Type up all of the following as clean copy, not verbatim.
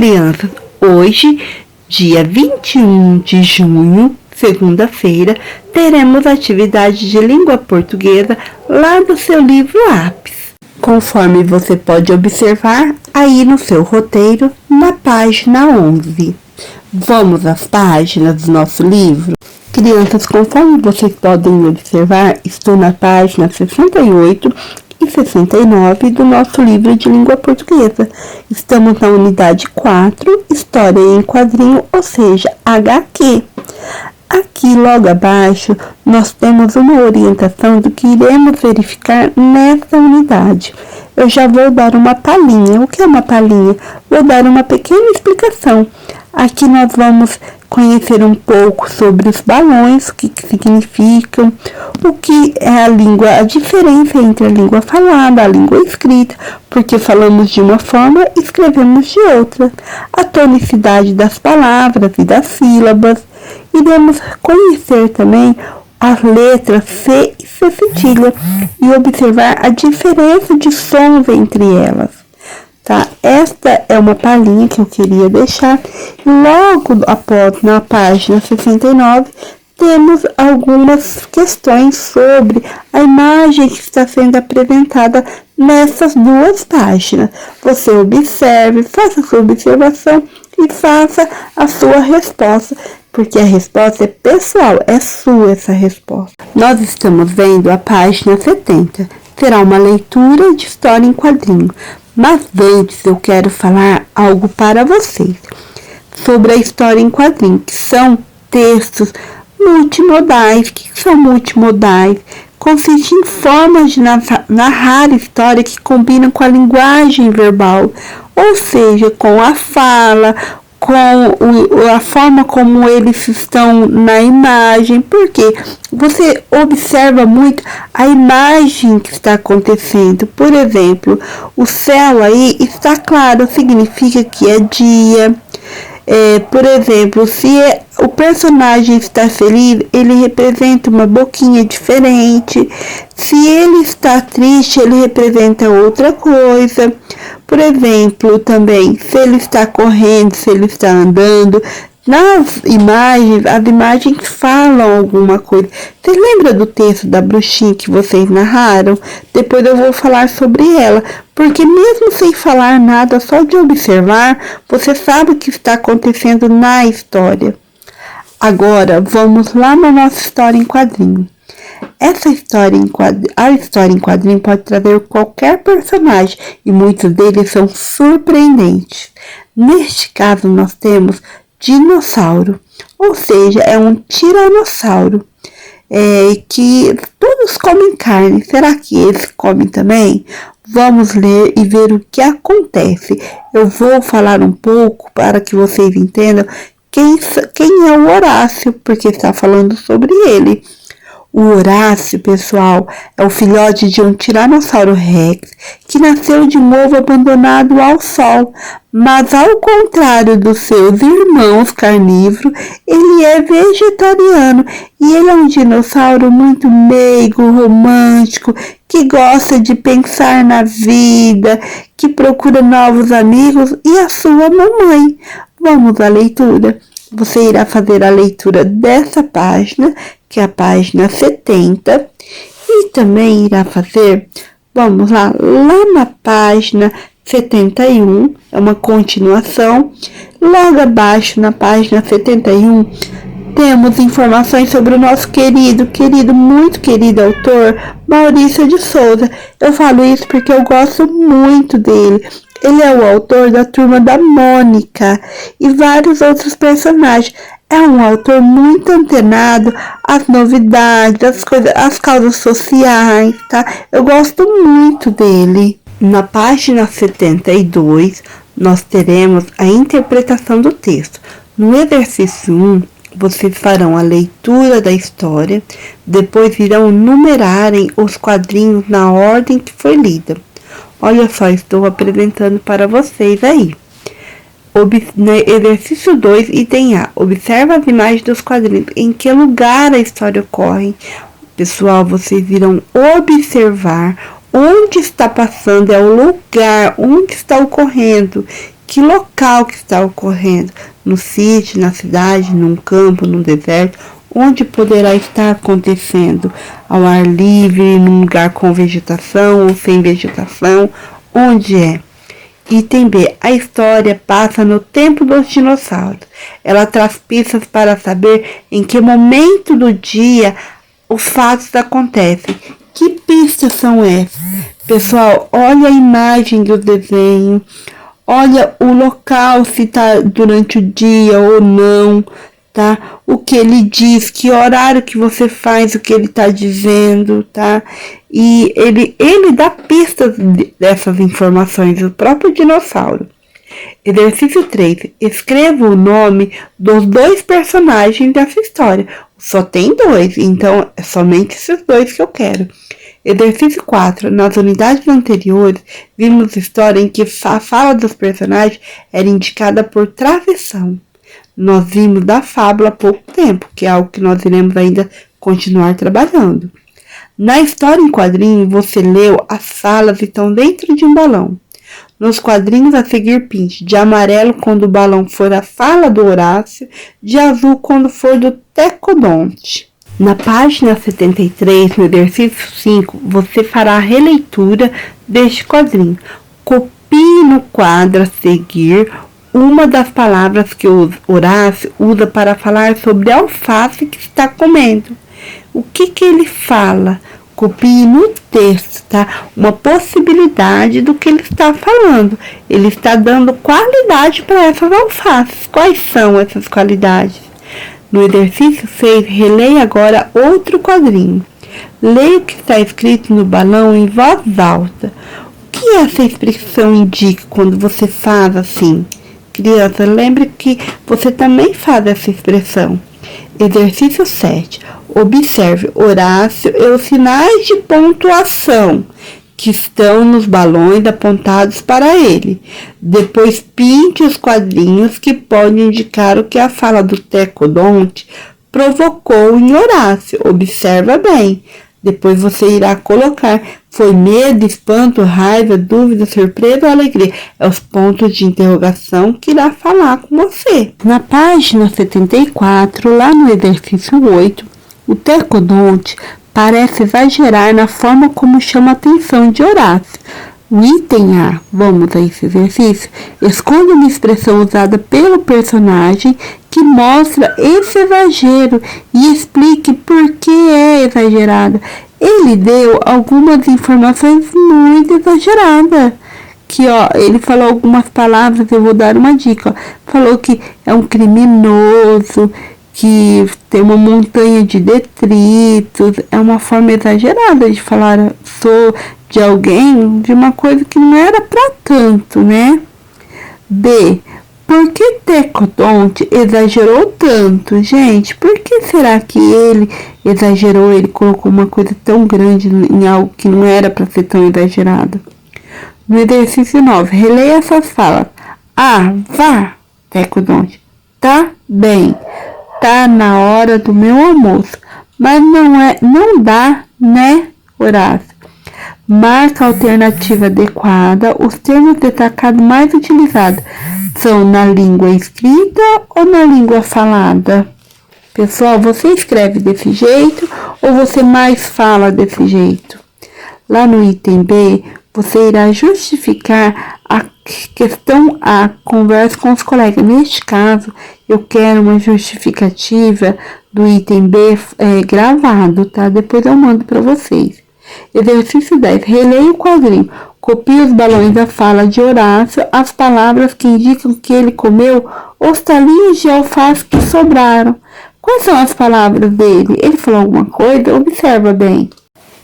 Crianças, hoje, dia 21 de junho, segunda-feira, teremos atividade de língua portuguesa lá do seu livro Lápis. Conforme você pode observar aí no seu roteiro, na página 11. Vamos às páginas do nosso livro? Crianças, conforme vocês podem observar, estou na página 68 e 69 do nosso livro de língua portuguesa. Estamos na unidade 4, História em Quadrinho, ou seja, HQ. Aqui, logo abaixo, nós temos uma orientação do que iremos verificar nessa unidade. Eu já vou dar uma palhinha. O que é uma palhinha? Vou dar uma pequena explicação. Aqui nós vamos conhecer um pouco sobre os balões, o que significam, o que é a língua, a diferença entre a língua falada, a língua escrita, porque falamos de uma forma e escrevemos de outra, a tonicidade das palavras e das sílabas. Iremos conhecer também as letras C e C cedilha e observar a diferença de sons entre elas. Tá? Esta é uma palhinha que eu queria deixar. Logo após, na página 69, temos algumas questões sobre a imagem que está sendo apresentada nessas duas páginas. Você observe, faça a sua observação e faça a sua resposta, porque a resposta é pessoal, é sua essa resposta. Nós estamos vendo a página 70. Será uma leitura de história em quadrinho. Mas antes eu quero falar algo para vocês sobre a história em quadrinho, que são textos multimodais. O que são multimodais? Consiste em formas de narrar história que combinam com a linguagem verbal, ou seja, com a fala, com a forma como eles estão na imagem, porque você observa muito a imagem que está acontecendo. Por exemplo, o céu aí está claro, significa que é dia. Por exemplo, se o personagem está feliz, ele representa uma boquinha diferente. Se ele está triste, ele representa outra coisa. Por exemplo, também, se ele está correndo, se ele está andando. Nas imagens, as imagens falam alguma coisa. Vocês lembram do texto da bruxinha que vocês narraram? Depois eu vou falar sobre ela. Porque mesmo sem falar nada, só de observar, você sabe o que está acontecendo na história. Agora, vamos lá na nossa história em quadrinho. Essa história a história em quadrinho pode trazer qualquer personagem e muitos deles são surpreendentes. Neste caso, nós temos dinossauro, ou seja, é um tiranossauro, que todos comem carne. Será que eles comem também? Vamos ler e ver o que acontece. Eu vou falar um pouco para que vocês entendam quem é o Horácio, porque está falando sobre ele. O Horácio, pessoal, é o filhote de um Tiranossauro Rex que nasceu de um ovo abandonado ao sol. Mas, ao contrário dos seus irmãos carnívoros, ele é vegetariano e ele é um dinossauro muito meigo, romântico, que gosta de pensar na vida, que procura novos amigos e a sua mamãe. Vamos à leitura. Você irá fazer a leitura dessa página, que é a página 70, e também irá fazer, vamos lá na página 71, é uma continuação. Logo abaixo, na página 71, temos informações sobre o nosso muito querido autor, Maurício de Souza. Eu falo isso porque eu gosto muito dele. Ele é o autor da Turma da Mônica e vários outros personagens. É um autor muito antenado às novidades, às causas sociais, tá? Eu gosto muito dele. Na página 72, nós teremos a interpretação do texto. No exercício 1, vocês farão a leitura da história, depois irão numerarem os quadrinhos na ordem que foi lida. Olha só, estou apresentando para vocês aí. Exercício 2, item A. Observa as imagens dos quadrinhos. Em que lugar a história ocorre? Pessoal, vocês irão observar onde está passando, é o lugar onde está ocorrendo. que local que está ocorrendo, no sítio, na cidade, num campo, num deserto, onde poderá estar acontecendo, ao ar livre, num lugar com vegetação ou sem vegetação, onde é. Item B. A história passa no tempo dos dinossauros. Ela traz pistas para saber em que momento do dia os fatos acontecem. Que pistas são essas? Pessoal, olha a imagem do desenho, olha o local, se está durante o dia ou não, tá? O que ele diz, que horário que você faz, o que ele está dizendo, tá? E ele dá pistas dessas informações, o próprio dinossauro. Exercício 3. Escreva o nome dos 2 personagens dessa história. Só tem 2, então é somente esses 2 que eu quero. Exercício 4. Nas unidades anteriores, vimos história em que a fala dos personagens era indicada por travessão. Nós vimos da fábula há pouco tempo, que é algo que nós iremos ainda continuar trabalhando. Na história em quadrinho, você leu as falas estão dentro de um balão. Nos quadrinhos a seguir pinte de amarelo quando o balão for a fala do Horácio, de azul quando for do Tecodonte. Na página 73, no exercício 5, você fará a releitura deste quadrinho. Copie no quadro a seguir uma das palavras que o Horácio usa para falar sobre a alface que está comendo. O que ele fala? Copie no texto, tá? Uma possibilidade do que ele está falando. Ele está dando qualidade para essas alfaces. Quais são essas qualidades? No exercício 6, releia agora outro quadrinho. Leia o que está escrito no balão em voz alta. O que essa expressão indica quando você faz assim? Criança, lembre que você também faz essa expressão. Exercício 7. Observe Horácio e os sinais de pontuação que estão nos balões apontados para ele. Depois pinte os quadrinhos que podem indicar o que a fala do Tecodonte provocou em Horácio. Observa bem. Depois você irá colocar foi medo, espanto, raiva, dúvida, surpresa ou alegria. É os pontos de interrogação que irá falar com você. Na página 74, lá no exercício 8, o Tecodonte parece exagerar na forma como chama a atenção de Horácio. O item A, vamos a esse exercício, escolha uma expressão usada pelo personagem que mostra esse exagero e explique por que é exagerada. Ele deu algumas informações muito exageradas. Ele falou algumas palavras, eu vou dar uma dica. Falou que é um criminoso, que tem uma montanha de detritos. É uma forma exagerada de falar de alguém, de uma coisa que não era para tanto, né? B. Por que Tecodonte exagerou tanto, gente? Por que será que ele exagerou? Ele colocou uma coisa tão grande em algo que não era para ser tão exagerado. No exercício 9, releia essas falas. Vá, Tecodonte. Tá bem. Tá na hora do meu almoço. Mas não dá, né, Horácio? Marca a alternativa adequada. Os termos destacados mais utilizados são na língua escrita ou na língua falada? Pessoal, você escreve desse jeito ou você mais fala desse jeito? Lá no item B, você irá justificar a questão A, conversa com os colegas. Neste caso, eu quero uma justificativa do item B gravado, tá? Depois eu mando para vocês. Exercício 10. Releia o quadrinho. Copie os balões da fala de Horácio, as palavras que indicam que ele comeu os talinhos de alface que sobraram. Quais são as palavras dele? Ele falou alguma coisa? Observa bem.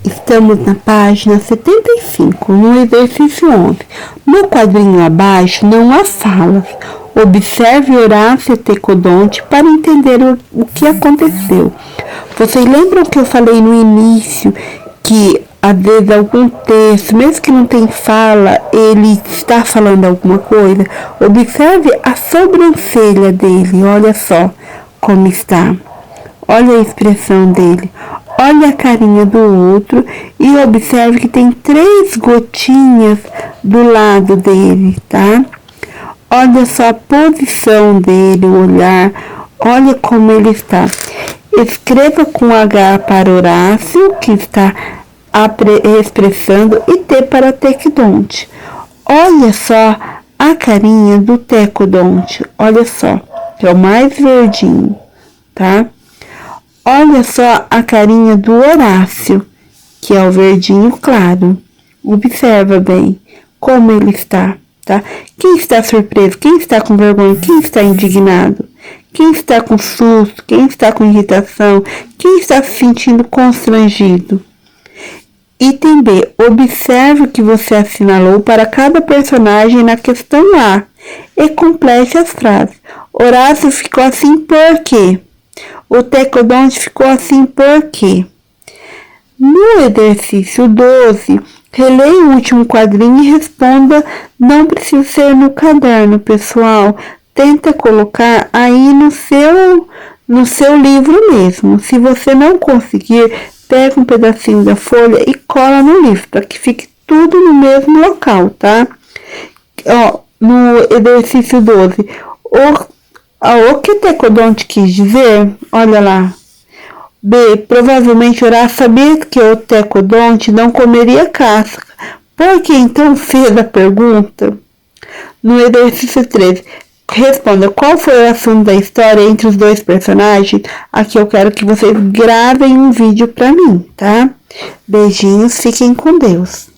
Estamos na página 75, no exercício 11. No quadrinho abaixo não há falas. Observe Horácio e Tecodonte para entender o que aconteceu. Vocês lembram que eu falei no início que às vezes algum texto, mesmo que não tem fala, ele está falando alguma coisa? Observe a sobrancelha dele, olha só como está. Olha a expressão dele. Olha a carinha do outro e observe que tem 3 gotinhas do lado dele, tá? Olha só a posição dele, o olhar, olha como ele está. Escreva com H para Horácio, que está expressando, e T para Tecdonte. Olha só a carinha do Tecodonte, olha só, que é o mais verdinho, tá? Olha só a carinha do Horácio, que é o verdinho claro. Observa bem como ele está, tá? Quem está surpreso? Quem está com vergonha? Quem está indignado? Quem está com susto? Quem está com irritação? Quem está se sentindo constrangido? Item B. Observe o que você assinalou para cada personagem na questão A e complete as frases. Horácio ficou assim por quê? O Tecodonte ficou assim por quê? No exercício 12, releia o último quadrinho e responda. Não precisa ser no caderno, pessoal. Tenta colocar aí no seu livro mesmo. Se você não conseguir, pega um pedacinho da folha e cola no livro, para que fique tudo no mesmo local, tá? Ó, no exercício 12, o que Tecodonte quis dizer? Olha lá. B. Provavelmente Horácio sabia que o Tecodonte não comeria casca. Por que então fez a pergunta? No exercício 13, responda qual foi o assunto da história entre os dois personagens. Aqui eu quero que vocês gravem um vídeo para mim, tá? Beijinhos, fiquem com Deus.